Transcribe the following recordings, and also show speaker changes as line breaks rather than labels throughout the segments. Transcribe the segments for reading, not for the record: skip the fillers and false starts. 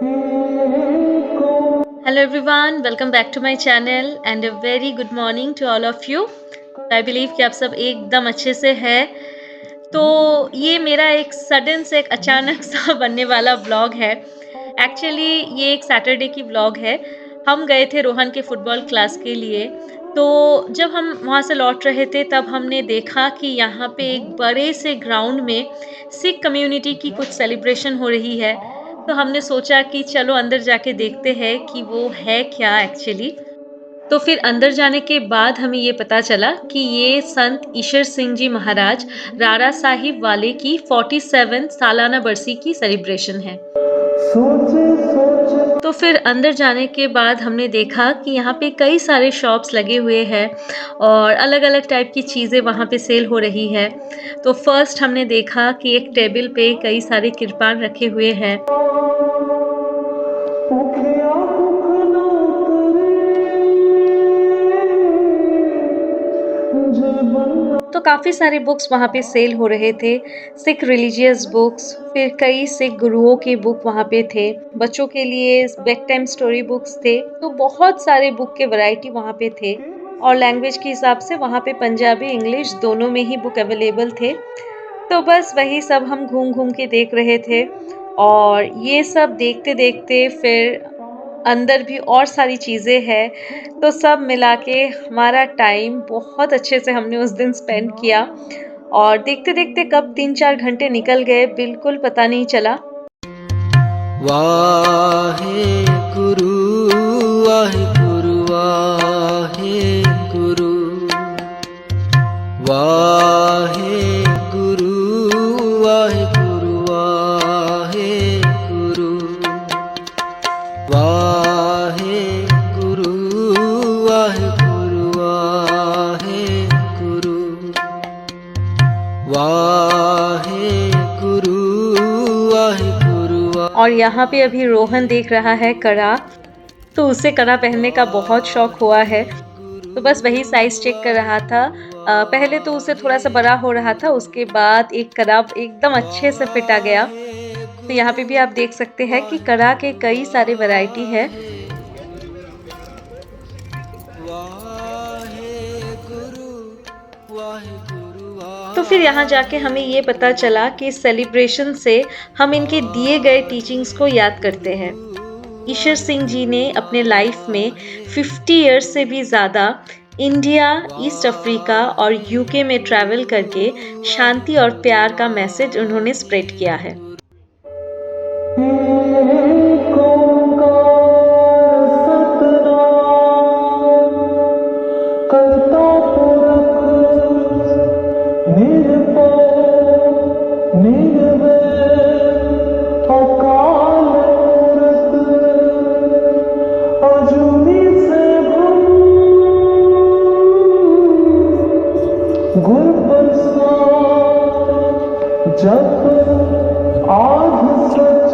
Hello everyone, welcome back to my channel and a very good morning to all of you. I believe कि आप सब एकदम अच्छे से हैं। तो ये मेरा एक सडन से एक अचानक सा बनने वाला व्लॉग है। एक्चुअली ये एक सैटरडे की व्लॉग है। हम गए थे रोहन के फुटबॉल क्लास के लिए। तो जब हम वहाँ से लौट रहे थे तब हमने देखा कि यहाँ पे एक बड़े से ग्राउंड में सिख कम्युनिटी की कुछ सेलिब्रेशन हो रही है। तो हमने सोचा कि चलो अंदर जाके देखते हैं कि वो है क्या एक्चुअली। तो फिर अंदर जाने के बाद हमें ये पता चला कि ये संत ईशर सिंह जी महाराज रारा साहिब वाले की 47 सालाना बरसी की सेलिब्रेशन है। तो फिर अंदर जाने के बाद हमने देखा कि यहाँ पे कई सारे शॉप्स लगे हुए हैं और अलग-अलग टाइप की चीज़ें वहाँ पे सेल हो रही है। तो फर्स्ट हमने देखा कि एक टेबल पे कई सारे किरपान रखे हुए हैं। तो काफ़ी सारे बुक्स वहाँ पे सेल हो रहे थे, सिख रिलीजियस बुक्स, फिर कई सिख गुरुओं के बुक वहाँ पे थे, बच्चों के लिए बेड टाइम स्टोरी बुक्स थे, तो बहुत सारे बुक के वैरायटी वहाँ पे थे और लैंग्वेज के हिसाब से वहाँ पे पंजाबी, इंग्लिश दोनों में ही बुक अवेलेबल थे। तो बस वही सब हम घूम-घूम के देख रहे थे और ये सब देखते-देखते फिर अंदर भी और सारी चीज़ें हैं, तो सब मिला के हमारा टाइम बहुत अच्छे से हमने उस दिन स्पेंड किया और देखते-देखते कब 3-4 घंटे निकल गए बिल्कुल पता नहीं चला।
वाहेगुरु वाहेगुरु वाहेगुरु वाहेगुरु वाहेगुरु वाहेगुरु वाहेगुरु वाहेगुरु वाहेगुरु वाहेगुरु।
और यहाँ पे अभी रोहन देख रहा है कड़ा, तो उसे कड़ा पहनने का बहुत शौक हुआ है। तो बस वही साइज़ चेक कर रहा था। पहले तो उसे थोड़ा-सा बड़ा हो रहा था, उसके बाद एक कड़ा एकदम अच्छे से फिट आ गया। तो यहाँ पे भी आप देख सकते हैं कि कड़ा के कई सारे वैरायटी है। तो फिर यहाँ जाके हमें ये पता चला कि इस सेलिब्रेशन से हम इनके दिए गए टीचिंग्स को याद करते हैं। ईशर सिंह जी ने अपने लाइफ में 50 इयर्स से भी ज़्यादा इंडिया, ईस्ट अफ्रीका और यूके में ट्रैवल करके शांति और प्यार का मैसेज उन्होंने स्प्रेड किया है।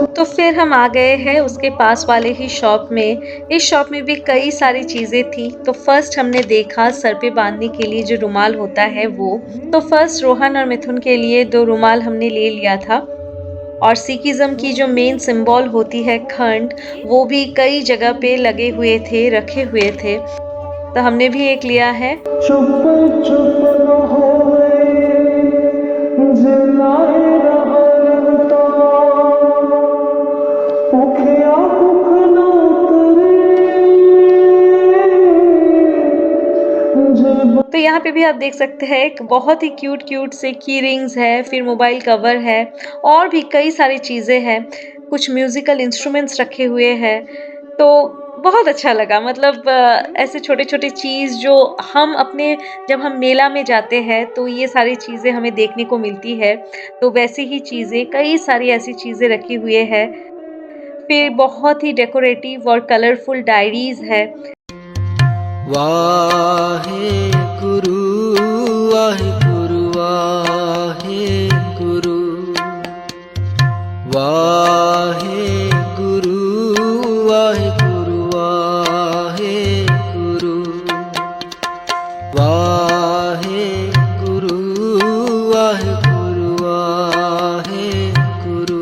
तो फिर हम आ गए हैं उसके पास वाले ही शॉप में। इस शॉप में भी कई सारी चीज़ें थी। तो फर्स्ट हमने देखा सर पे बांधने के लिए जो रुमाल होता है वो। तो फर्स्ट रोहन और मिथुन के लिए 2 रुमाल हमने ले लिया था। और सिखिज़्म की जो मेन सिंबल होती है खंड, वो भी कई जगह पे लगे हुए थे, रखे हुए थे। तो हमने भी एक लिया है। तो यहाँ पे भी आप देख सकते हैं एक बहुत ही क्यूट से की रिंग्स है, फिर मोबाइल कवर है और भी कई सारी चीज़ें हैं। कुछ म्यूज़िकल इंस्ट्रूमेंट्स रखे हुए हैं। तो बहुत अच्छा लगा मतलब ऐसे छोटे-छोटे चीज़ जो हम अपने जब हम मेला में जाते हैं तो ये सारी चीज़ें हमें देखने को मिलती है। तो वैसी ही चीज़ें कई सारी ऐसी चीज़ें रखी हुए हैं। फिर बहुत ही डेकोरेटिव और कलरफुल डायरीज़ है।
वाहेगुरु वाहेगुरु वाहेगुरु वाहेगुरु वाहेगुरु वाहेगुरु वाहेगुरु वाहेगुरु वाहेगुरु